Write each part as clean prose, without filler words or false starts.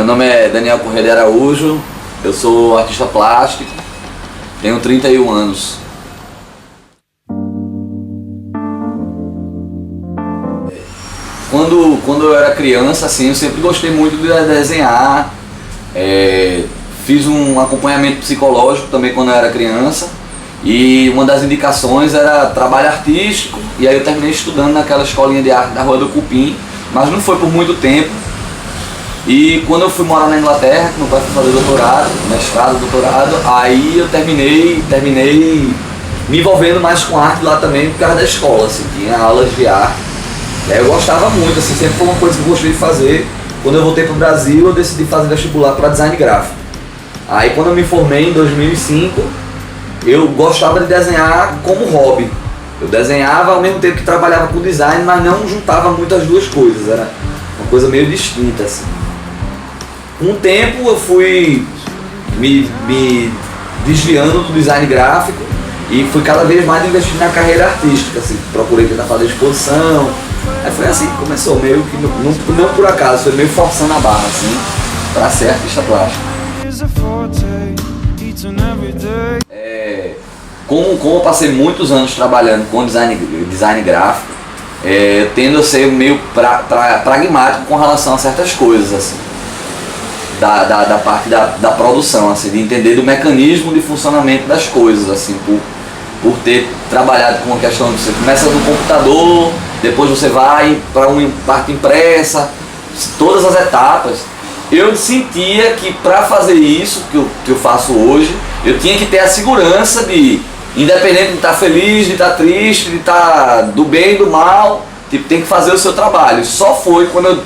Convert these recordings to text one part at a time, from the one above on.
Meu nome é Daniel Corrêa de Araújo, eu sou artista plástico, tenho 31 anos. Quando eu era criança, assim, eu sempre gostei muito de desenhar, fiz um acompanhamento psicológico também quando eu era criança, e uma das indicações era trabalho artístico, e aí eu terminei estudando naquela escolinha de arte da Rua do Cupim, mas não foi por muito tempo. E quando eu fui morar na Inglaterra, que meu pai foi fazer doutorado, mestrado, doutorado, aí eu terminei me envolvendo mais com arte lá também por causa da escola, assim, tinha aulas de arte. E aí eu gostava muito, assim, sempre foi uma coisa que eu gostei de fazer. Quando eu voltei para o Brasil, eu decidi fazer vestibular para design gráfico. Aí quando eu me formei em 2005, eu gostava de desenhar como hobby. Eu desenhava ao mesmo tempo que trabalhava com design, mas não juntava muito as duas coisas, era uma coisa meio distinta, assim. Com o tempo eu fui me desviando do design gráfico e fui cada vez mais investindo na carreira artística, assim, procurei tentar fazer exposição. Aí foi assim que começou, meio que não por acaso, foi meio forçando a barra, assim, para ser artista plástico. Como eu passei muitos anos trabalhando com design gráfico, eu tendo a ser meio pragmático com relação a certas coisas, assim. Da parte da produção, assim, de entender do mecanismo de funcionamento das coisas, assim, por ter trabalhado com a questão de você começa no computador, depois você vai para uma parte impressa, todas as etapas. Eu sentia que para fazer isso que eu faço hoje, eu tinha que ter a segurança de, independente de estar feliz, de estar triste, de estar do bem e do mal, tipo, tem que fazer o seu trabalho. Só foi quando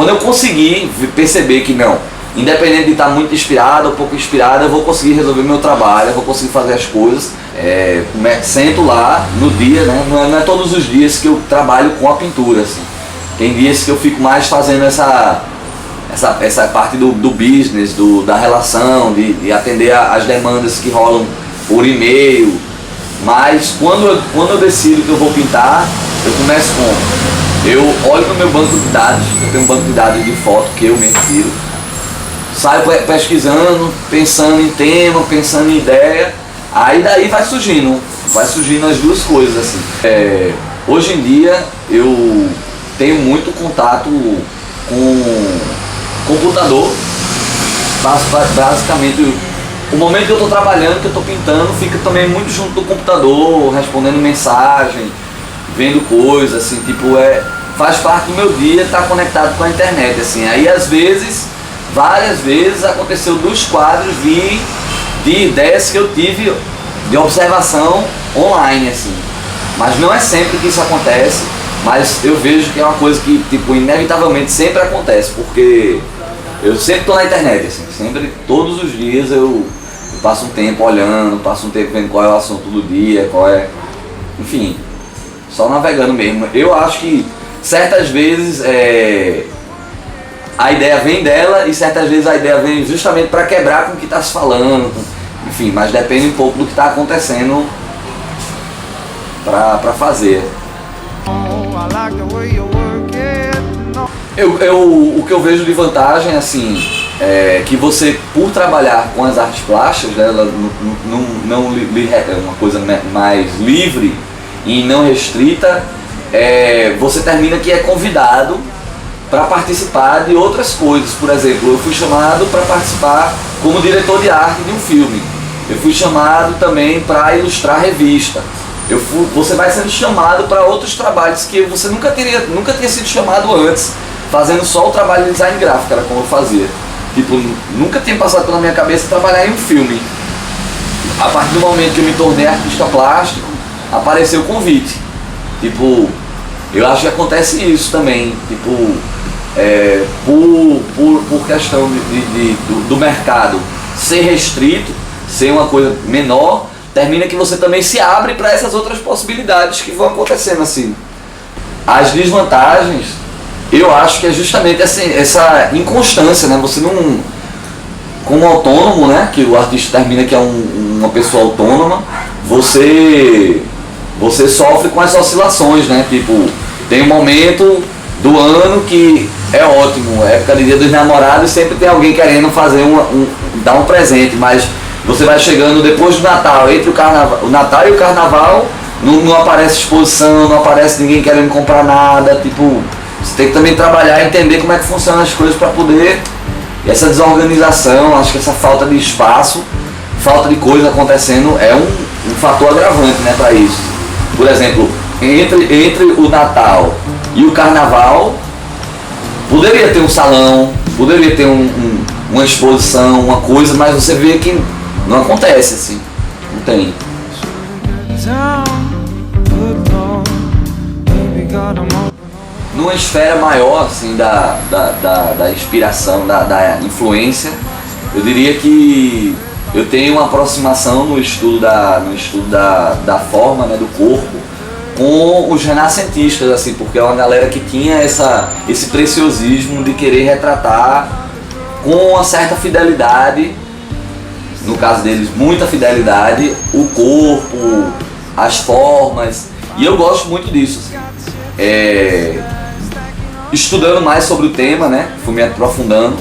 eu consegui perceber que não, independente de estar muito inspirado ou pouco inspirado, eu vou conseguir resolver meu trabalho, eu vou conseguir fazer as coisas. Sento lá no dia, né? Não é todos os dias que eu trabalho com a pintura, assim. Tem dias que eu fico mais fazendo essa parte do business, da relação, de atender as demandas que rolam por e-mail. Mas quando eu decido que eu vou pintar, eu começo com... Eu olho no meu banco de dados, eu tenho um banco de dados de foto que eu mesmo tiro. Saio pesquisando, pensando em tema, pensando em ideia, aí daí vai surgindo as duas coisas, assim. Hoje em dia eu tenho muito contato com computador, basicamente o momento que eu estou trabalhando, que eu estou pintando, fica também muito junto do computador, respondendo mensagem, vendo coisas, assim, tipo, faz parte do meu dia estar conectado com a internet, assim. Aí várias vezes aconteceu dos quadros de ideias que eu tive de observação online, assim. Mas não é sempre que isso acontece, mas eu vejo que é uma coisa que, tipo, inevitavelmente sempre acontece, porque eu sempre estou na internet, assim, sempre, todos os dias eu passo um tempo olhando, passo um tempo vendo qual é o assunto do dia, enfim, só navegando mesmo. Eu acho que certas vezes a ideia vem dela e certas vezes a ideia vem justamente para quebrar com o que está se falando, enfim, mas depende um pouco do que está acontecendo para fazer. O que eu vejo de vantagem, assim, é que você, por trabalhar com as artes plásticas, né, ela é uma coisa mais livre e não restrita, você termina que é convidado para participar de outras coisas. Por exemplo, eu fui chamado para participar como diretor de arte de um filme. Eu fui chamado também para ilustrar revista. Você vai sendo chamado para outros trabalhos que você nunca tinha sido chamado antes, fazendo só o trabalho de design gráfico, era como eu fazia. Tipo, nunca tinha passado pela minha cabeça trabalhar em um filme. A partir do momento que eu me tornei artista plástico, apareceu o convite. Tipo, eu acho que acontece isso também. Tipo, por questão do mercado ser restrito, ser uma coisa menor, termina que você também se abre para essas outras possibilidades que vão acontecendo, assim. As desvantagens, eu acho que é justamente essa inconstância, né? Você não, como autônomo, né? Que o artista termina que é uma pessoa autônoma, você sofre com as oscilações, né? Tipo, tem um momento do ano, que é ótimo, época de Dia dos Namorados, sempre tem alguém querendo fazer dar um presente, mas você vai chegando depois do Natal, entre o Natal e o Carnaval, não aparece exposição, não aparece ninguém querendo comprar nada, tipo, você tem que também trabalhar e entender como é que funcionam as coisas para poder, e essa desorganização, acho que essa falta de espaço, falta de coisa acontecendo é um fator agravante, né, para isso. Por exemplo, entre o Natal e o Carnaval, poderia ter um salão, poderia ter uma exposição, uma coisa, mas você vê que não acontece assim, não tem. Numa esfera maior assim, da inspiração, da influência, eu diria que eu tenho uma aproximação no estudo da forma, né, do corpo, com os renascentistas, assim, porque é uma galera que tinha esse preciosismo de querer retratar com uma certa fidelidade, no caso deles muita fidelidade, o corpo, as formas, e eu gosto muito disso, assim. Estudando mais sobre o tema, né, fui me aprofundando,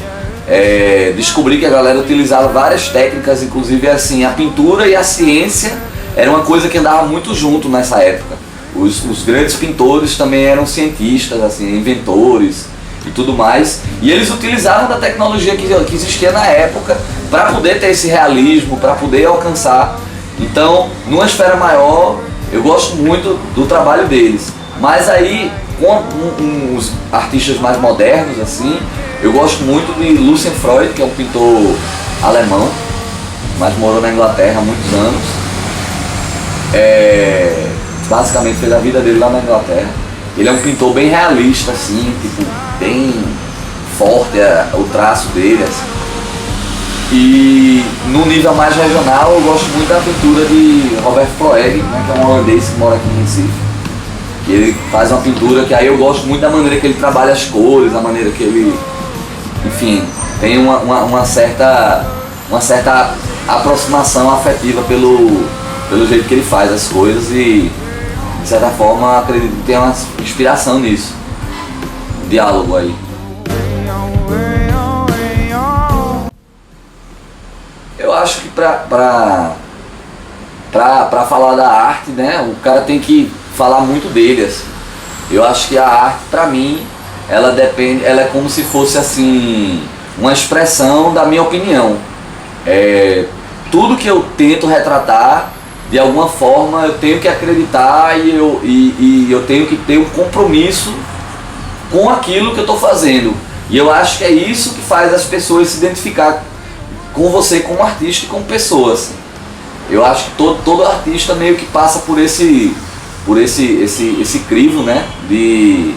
descobri que a galera utilizava várias técnicas, inclusive assim, a pintura e a ciência era uma coisa que andava muito junto nessa época. Os grandes pintores também eram cientistas, assim, inventores e tudo mais, e eles utilizavam da tecnologia que existia na época para poder ter esse realismo, para poder alcançar. Então, numa esfera maior, eu gosto muito do trabalho deles, mas aí com os artistas mais modernos, assim, eu gosto muito de Lucian Freud, que é um pintor alemão, mas morou na Inglaterra há muitos anos. Basicamente fez a vida dele lá na Inglaterra. Ele é um pintor bem realista, assim, tipo, bem forte o traço dele, assim. E no nível mais regional eu gosto muito da pintura de Robert Floeg, né, que é um holandês que mora aqui em Recife. Que ele faz uma pintura que aí eu gosto muito da maneira que ele trabalha as cores, da maneira que ele, enfim, tem uma certa aproximação afetiva pelo jeito que ele faz as coisas e, de certa forma, acredito que tem uma inspiração nisso, um diálogo aí. Eu acho que pra falar da arte, né, o cara tem que falar muito dele, assim. Eu acho que a arte, pra mim, ela é como se fosse assim uma expressão da minha opinião. Tudo que eu tento retratar, de alguma forma eu tenho que acreditar e eu tenho que ter um compromisso com aquilo que eu estou fazendo. E eu acho que é isso que faz as pessoas se identificar com você como artista e como pessoa, assim. Eu acho que todo artista meio que passa por esse crivo, né, de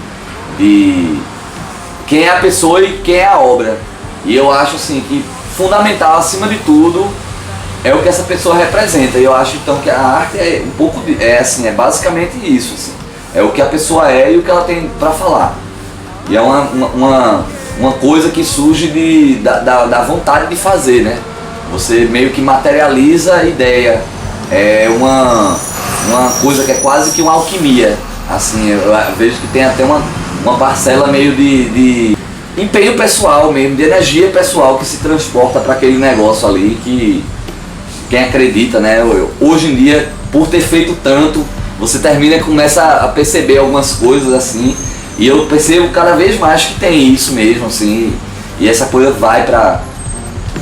quem é a pessoa e quem é a obra. E eu acho assim que fundamental acima de tudo é o que essa pessoa representa. E eu acho então que a arte é é basicamente isso, assim. É o que a pessoa é e o que ela tem para falar. E é uma coisa que surge da vontade de fazer, né? Você meio que materializa a ideia. É uma coisa que é quase que uma alquimia. Assim, eu vejo que tem até uma parcela meio de empenho pessoal mesmo, de energia pessoal que se transporta para aquele negócio ali, que quem acredita, né? Hoje em dia, por ter feito tanto, você começa a perceber algumas coisas assim, e eu percebo cada vez mais que tem isso mesmo, assim, e essa coisa vai pra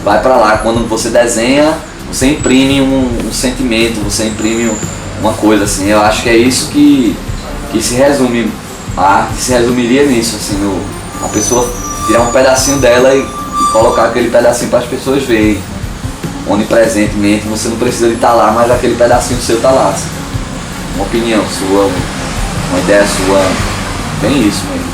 lá. Quando você desenha, você imprime um sentimento, você imprime uma coisa assim. Eu acho que é isso que se resume, a arte se resumiria nisso, assim, a pessoa tirar um pedacinho dela e colocar aquele pedacinho para as pessoas verem. Onipresentemente, você não precisa de estar lá, mas aquele pedacinho seu está lá, assim. Uma opinião sua, uma ideia sua, bem isso mesmo.